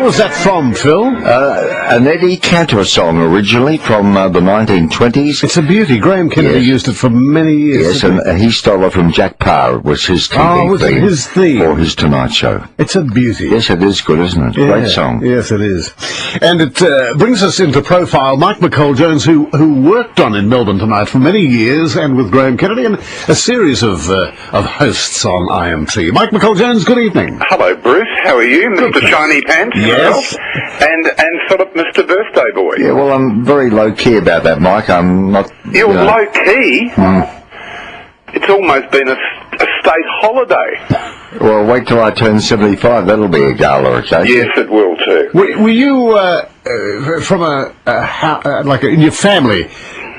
was that from, Phil? An Eddie Cantor song originally from the 1920s. It's a beauty. Graham Kennedy used it for many years. Yes, and he stole it from Jack Parr. It was his TV was it theme his theme? for his Tonight Show. It's a beauty. Yes, it is good, isn't it? Yeah, Great song. Yes, it is. And it brings us into profile Mike McColl Jones, who worked on In Melbourne Tonight for many years, and with Graham Kennedy, and a series of hosts on IMT. Mike McColl Jones, good evening. Hello, Bruce. How are you, Mr. Good, Shiny Pants? Yes. And Philip, Mr. Birthday Boy. Yeah, well, I'm very low-key about that, Mike. I'm not... You're low-key? It's almost been a state holiday. Well, wait till I turn 75. That'll be a gala occasion. Yes, it will too. Were you from in your family?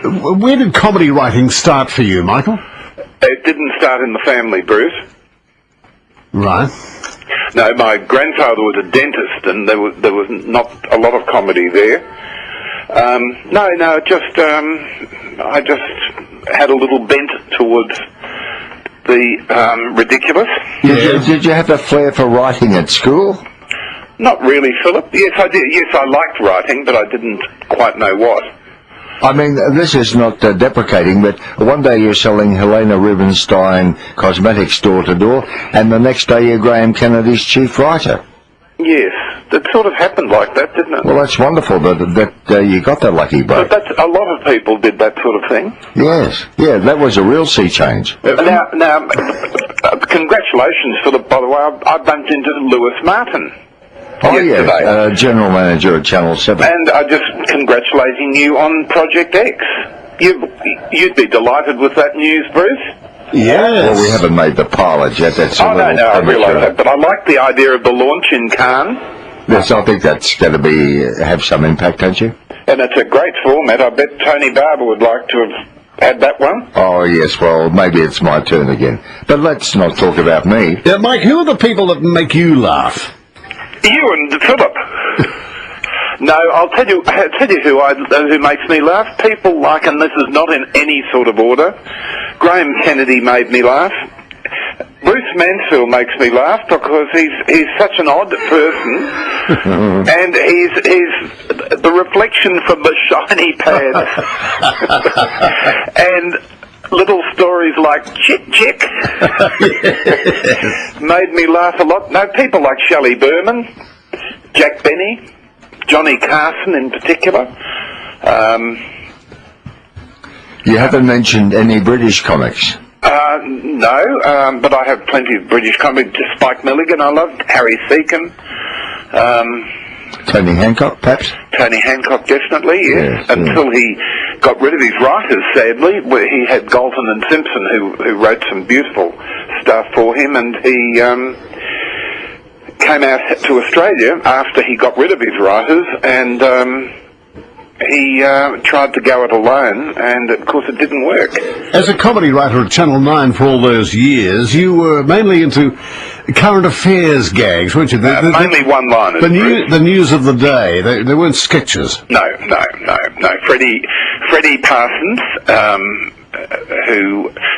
Where did comedy writing start for you, Michael? It didn't start in the family, Bruce. Right. No, my grandfather was a dentist, and there was not a lot of comedy there. I just had a little bent towards the ridiculous. Did you have a flair for writing at school? Not really, Philip. Yes, I did. Yes, I liked writing, but I didn't quite know what. I mean, this is not deprecating, but one day you're selling Helena Rubinstein cosmetics door to door, and the next day you're Graham Kennedy's chief writer. Yes, it sort of happened like that, didn't it? Well, that's wonderful that you got that lucky break. But a lot of people did that sort of thing. Yes, yeah, that was a real sea change. Now, congratulations, Philip, by the way. I bumped into Lewis Martin. Oh, yesterday. yes, general manager at Channel 7. And I'm just congratulating you on Project X. You'd be delighted with that news, Bruce. Yes. Well, we haven't made the pilot yet. That's no, I realise that. But I like the idea of the launch in Cannes. Yes, I think that's going to have some impact, don't you? And it's a great format. I bet Tony Barber would like to have had that one. Oh, yes, well, maybe it's my turn again. But let's not talk about me. Yeah, Mike, who are the people that make you laugh? You and Philip. No, I'll tell you who makes me laugh. People like, and this is not in any sort of order, Graham Kennedy made me laugh. Bruce Mansfield makes me laugh because he's such an odd person, and he's the reflection from the shiny pad. And little stories like Chick Chick made me laugh a lot. No, people like Shelley Berman, Jack Benny, Johnny Carson in particular. You haven't mentioned any British comics. No, but I have plenty of British comics. Spike Milligan, I loved. Harry Seacombe. Tony Hancock, perhaps? Tony Hancock, definitely, yes. Until he got rid of his writers, sadly. Where he had Galton and Simpson, who wrote some beautiful stuff for him, and he came out to Australia after he got rid of his writers, and he tried to go it alone, and of course it didn't work. As a comedy writer at Channel 9 for all those years, you were mainly into current affairs gags, weren't you? Mainly one-liners. The news of the day. They weren't sketches. No. Freddie Parsons,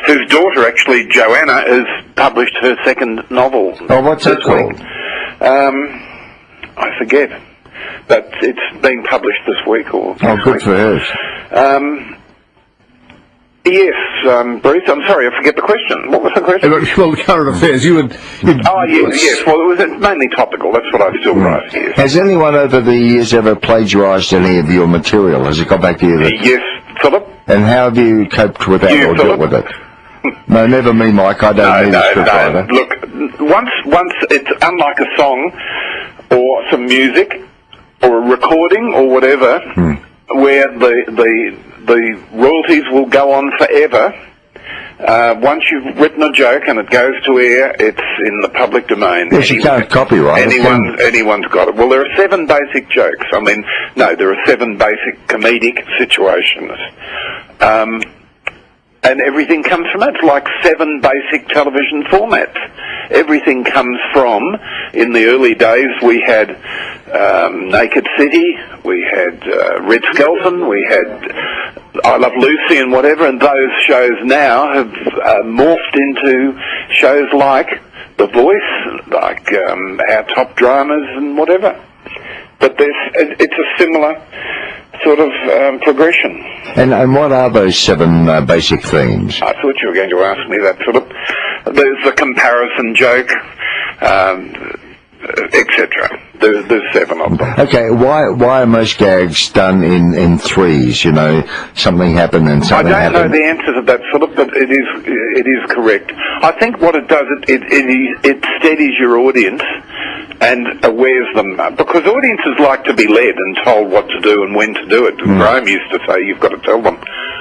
whose daughter, actually, Joanna, has published her second novel. Oh, what's that called? I forget. But it's being published this week. Good for her. Yes, Bruce, I'm sorry, I forget the question. What was the question? Well, current affairs, yes. Well, it was mainly topical. That's what I still write, yes. Has anyone over the years ever plagiarised any of your material? Has it got back to you? Yes, Philip. And how have you coped with that or dealt with it? No, never me, Mike. I don't need a scriptwriter. Look, once it's unlike a song or some music or a recording or whatever, where the royalties will go on forever. Once you've written a joke and it goes to air, it's in the public domain. Yes, you can't copyright it. Anyone's got it. Well, there are 7 basic jokes. There are 7 basic comedic situations. And everything comes from it. It's like 7 basic television formats. Everything comes from, in the early days, we had Naked City, we had Red Skelton, we had I Love Lucy and whatever, and those shows now have morphed into shows like The Voice, like our top dramas and whatever. but it's a similar sort of progression. And what are those 7 basic themes? I thought you were going to ask me that, Philip. There's the comparison joke, etc. There's 7 of them. Okay, why are most gags done in threes? You know, something happened and something happened. I don't know the answer to that, Philip, but it is correct. I think what it does, it steadies your audience and awares them, because audiences like to be led and told what to do and when to do it. Graham used to say you've got to tell them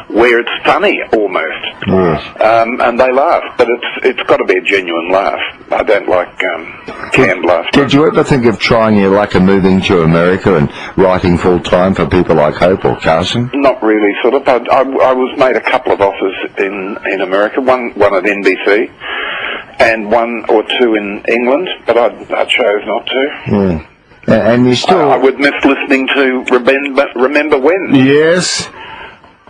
where it's funny, almost. Yes. And they laugh, but it's got to be a genuine laugh. I don't like canned laughter. Did you ever think of trying your luck and moving to America and writing full-time for people like Hope or Carson? Not really, Philip. I was made a couple of offers in America, one at NBC and 1 or 2 in England, but I chose not to. Yeah. And you still... I would miss listening to Remember When. Yes.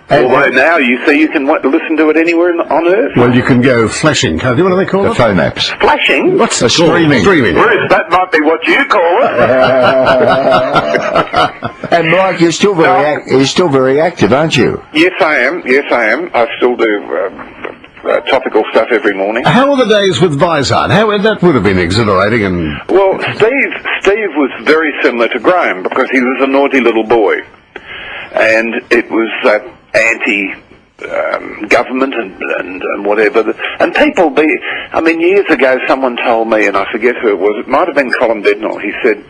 Although now you see you can listen to it anywhere on Earth. Well, you can go flashing, can't you? What do they call The it? phone apps. Flashing? What's the streaming? Bruce, that might be what you call it. And Mike, you're still very active, aren't you? Yes, I am. I still do topical stuff every morning. How were the days with Vizard? That would have been exhilarating and... Well, Steve was very similar to Graham because he was a naughty little boy. And it was that anti-government and whatever. And people years ago someone told me, and I forget who it was, it might have been Colin Bednall, he said,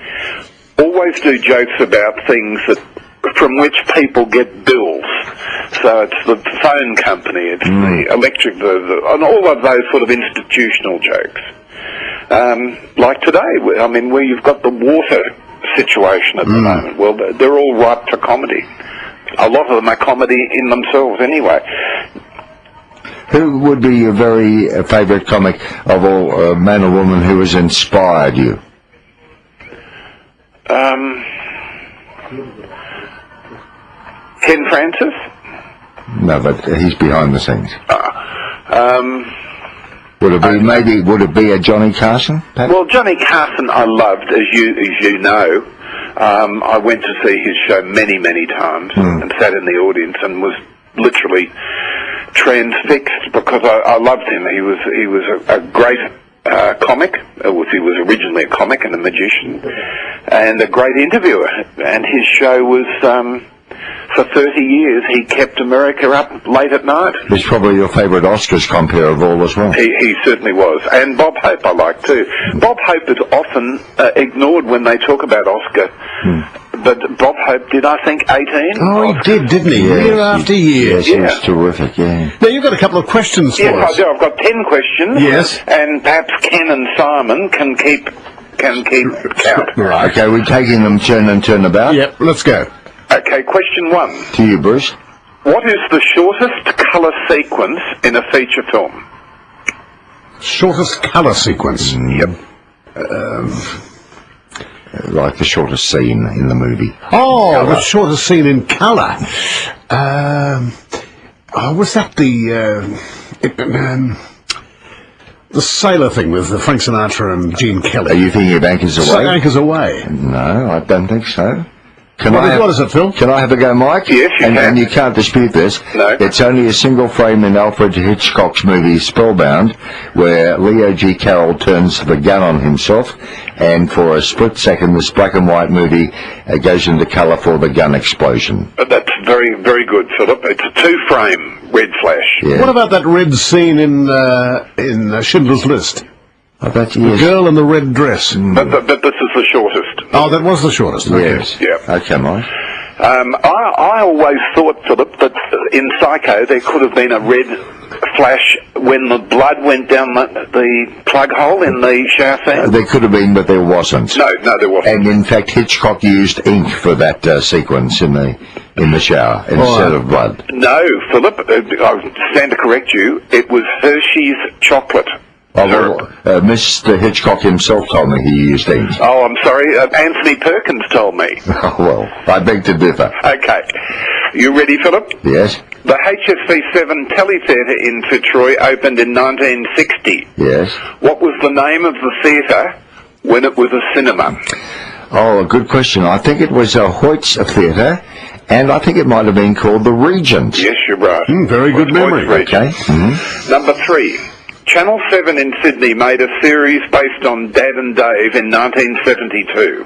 always do jokes about things from which people get bills. So it's the phone company, it's the electric, and all of those sort of institutional jokes. Like today, where you've got the water situation at the moment. Well, they're all ripe for comedy. A lot of them are comedy in themselves anyway. Who would be your very favourite comic of all, man or woman, who has inspired you? Ken Francis? No, but he's behind the scenes. Would it be a Johnny Carson? Pat? Well, Johnny Carson I loved, as you know. I went to see his show many, many times and sat in the audience and was literally transfixed because I loved him. He was a great comic. He was originally a comic and a magician and a great interviewer. And his show was... for 30 years, he kept America up late at night. He's probably your favourite Oscars compere of all as well. He certainly was. And Bob Hope I like too. Bob Hope is often ignored when they talk about Oscar. But Bob Hope did, I think, 18. Oh, he did, didn't he? Yes, Year after year. Yes, he was terrific, yeah. Now, you've got a couple of questions for us. Yes, I do. I've got 10 questions. Yes. And perhaps Ken and Simon can keep count. Right. Okay, we're taking them turn and turn about. Yep, let's go. Okay, question 1. To you, Bruce. What is the shortest colour sequence in a feature film? Shortest colour sequence. Yep. Like the shortest scene in the movie. Oh, Colour. the shortest scene in colour. Was that the sailor thing with Frank Sinatra and Gene Kelly? Are you thinking of Anchors Away? Anchors Away. No, I don't think so. What is it, Phil? Can I have a go, Mike? Yes, you can. And you can't dispute this. No. It's only a single frame in Alfred Hitchcock's movie Spellbound, where Leo G. Carroll turns the gun on himself, and for a split second, this black and white movie goes into colour for the gun explosion. That's very, very good, Philip. It's a 2-frame red flash. Yeah. What about that red scene in Schindler's List? I bet The yes. girl in the red dress. But this is the shortest. Oh, that was the shortest. Okay. Yes. Yeah. Okay, Mike. I always thought, Philip, that in Psycho there could have been a red flash when the blood went down the plug hole in the shower scene. There could have been, but there wasn't. No, there wasn't. And in fact, Hitchcock used ink for that sequence in the shower instead of blood. No, Philip, I stand to correct you. It was Hershey's chocolate. Oh, well, Mr. Hitchcock himself told me he used ink. Oh, I'm sorry. Anthony Perkins told me. Oh, well, I beg to differ. Okay. You ready, Philip? Yes? The HSV7 Teletheatre in Fitzroy opened in 1960. Yes. What was the name of the theatre when it was a cinema? Oh, a good question. I think it was a Hoyt's Theatre, and I think it might have been called the Regent. Yes, you're right. Very good memory. Okay. Mm-hmm. Number 3. Channel 7 in Sydney made a series based on Dad and Dave in 1972.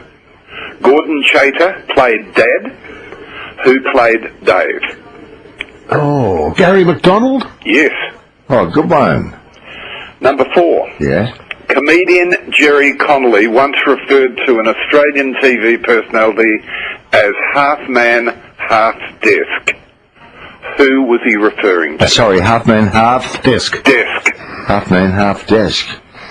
Gordon Chater played Dad. Who played Dave? Oh, Gary McDonald? Yes. Oh, good one. Number 4. Yeah. Comedian Jerry Connolly once referred to an Australian TV personality as half man, half desk. Who was he referring to? Sorry, half man, half Desk. Desk. half man, half desk.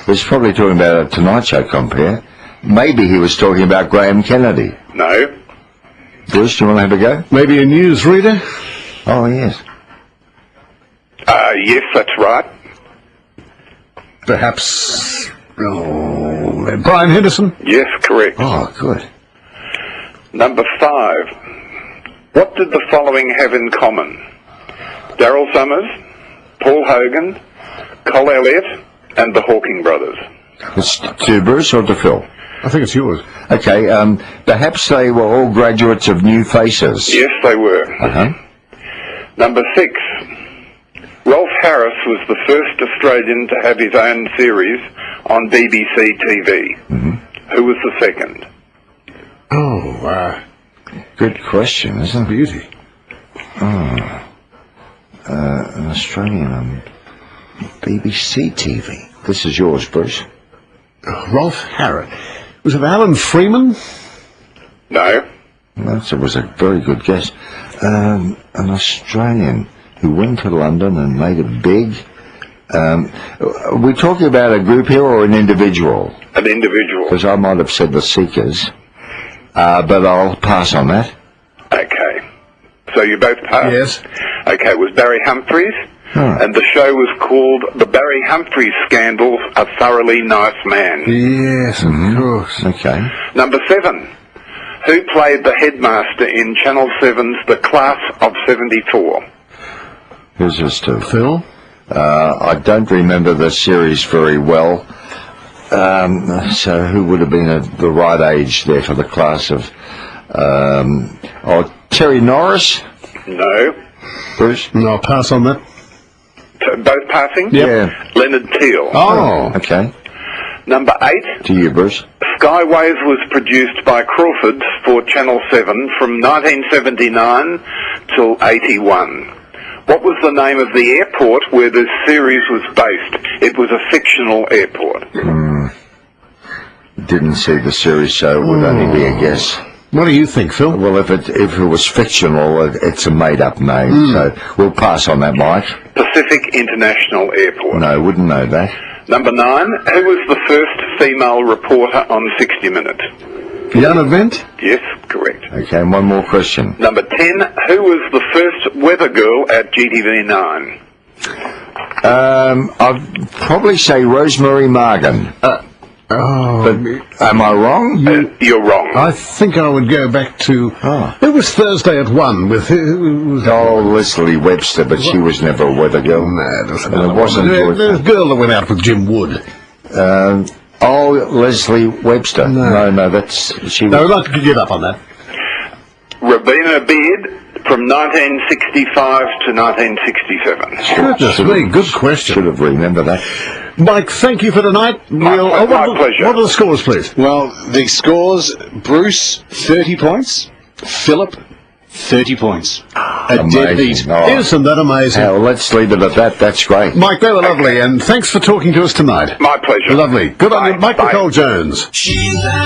He was probably talking about a Tonight Show compere. Maybe he was talking about Graham Kennedy. No. Bruce, do you want to have a go? Maybe a newsreader? Oh, yes. Yes, that's right. Perhaps... Oh, Brian Henderson? Yes, correct. Oh, good. Number 5. What did the following have in common? Daryl Summers, Paul Hogan, Col Elliott, and the Hawking brothers. It's to Bruce or to Phil? I think it's yours. Okay, perhaps they were all graduates of New Faces. Yes, they were. Uh-huh. Number 6. Rolf Harris was the first Australian to have his own series on BBC TV. Mm-hmm. Who was the second? Oh, Good question, isn't it? beauty. An Australian on BBC TV. This is yours, Bruce. Rolf Harris. Was it Alan Freeman? No. That was a very good guess. An Australian who went to London and made it big. Are we talking about a group here or an individual? An individual. Because I might have said the Seekers. But I'll pass on that. Okay. So you both passed? Yes. Okay, it was Barry Humphries. Oh. And the show was called The Barry Humphries Scandals, A Thoroughly Nice Man. Yes, of course. Okay. Number 7. Who played the headmaster in Channel 7's The Class of 74? Who's this to? Phil? I don't remember the series very well. So who would have been at the right age there for the class of... Terry Norris? No. Bruce? No, I'll pass on that. Both passing? Yep. Yeah. Leonard Teal. Oh. Okay. Number 8. To you, Bruce. Skyways was produced by Crawfords for Channel 7 from 1979 till 81. What was the name of the airport where this series was based? It was a fictional airport. Didn't see the series, so it would only be a guess. What do you think, Phil? Well, if it was fictional, it's a made-up name, so we'll pass on that, Mike. Pacific International Airport. No, wouldn't know that. Number 9. Who was the first female reporter on 60 Minutes? Jan Event? Yes, correct. Okay, and one more question. Number 10. Who was the first weather girl at GTV 9? I'd probably say Rosemary Margan. But am I wrong? You're wrong. I think I would go back to... It was Thursday at 1 with... Leslie Webster, but she was never a weather girl. No, it doesn't And it matter. wasn't... The girl that went out with Jim Wood. Leslie Webster. No, that's... She No, was, I'd like to get up on that. Rabina Beard from 1965 to 1967. Goodness me, good question. should have remembered that. Mike, thank you for tonight. My pleasure. What are the scores, please? Well, the scores, Bruce, 30 points. Philip, 30 points. A deadbeat. Amazing. Oh, Isn't that amazing? hell, let's leave it at that. That's great. Mike, they were lovely, and thanks for talking to us tonight. My pleasure. Lovely. Good on you, Bye. Mike Bye. McColl Jones.